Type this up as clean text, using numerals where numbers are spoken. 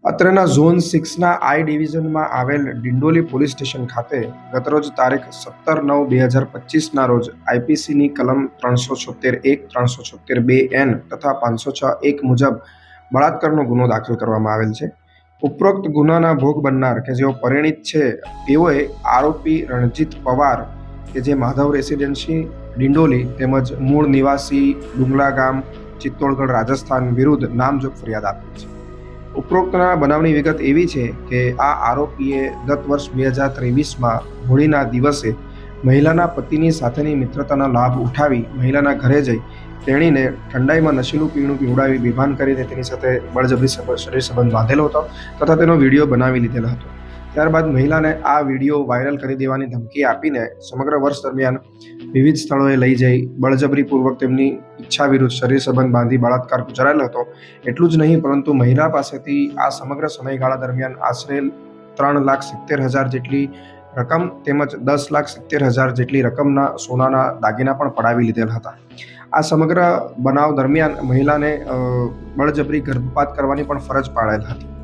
અત્રેના zone 6ના આઈ ડિવિઝનમાં આવેલ Dindoli police station ખાતે ગતરોજ તારીખ 17/9/2025ના રોજ આઈપીસીની કલમ 376(1), 376(2)N તથા 506(1) મુજબ બળાત્કારનો ગુનો દાખલ કરવામાં આવેલ છે. ઉપરોક્ત ગુનાના ભોગ બનનાર કે જેઓ પરિણીત છે તેઓએ આરોપી રણજીત પવાર કે જે માધવ રેસિડેન્સી ડિંડોલી તેમજ મૂળ નિવાસી ડુંગલા ગામ ચિત્તોડગઢ રાજસ્થાન વિરુદ્ધ નામજોગ ફરિયાદ આપી છે. ઉપરોક્તના બનાવની વિગત એવી છે કે આ આરોપીએ ગત વર્ષ 2023માં હોળીના દિવસે મહિલાના પતિની સાથેની મિત્રતાના લાભ ઉઠાવી મહિલાના ઘરે જઈ તેણીને ઠંડાઈમાં નશીલું પીણું પીવડાવી બેભાન કરીને તેની સાથે બળજબરી શરીર સંબંધ બાંધેલો હતો તથા તેનો વિડીયો બનાવી લીધેલો હતો. ત્યારબાદ મહિલાને આ વિડીયો વાયરલ કરી દેવાની ધમકી આપીને સમગ્ર વર્ષ દરમિયાન વિવિધ સ્થળોએ લઈ જઈ બળજબરીપૂર્વક તેમની ઈચ્છા વિરુદ્ધ શરીર સંબંધ બાંધી બળાત્કાર ગુજારેલો હતો. એટલું જ નહીં પરંતુ મહિલા પાસેથી આ સમગ્ર સમયગાળા દરમિયાન આશરે 3,70,000 જેટલી રકમ તેમજ 10,70,000 જેટલી રકમના સોનાના દાગીના પણ પડાવી લીધેલ હતા. આ સમગ્ર બનાવ દરમિયાન મહિલાને બળજબરી ગર્ભપાત કરવાની પણ ફરજ પાડેલ હતી.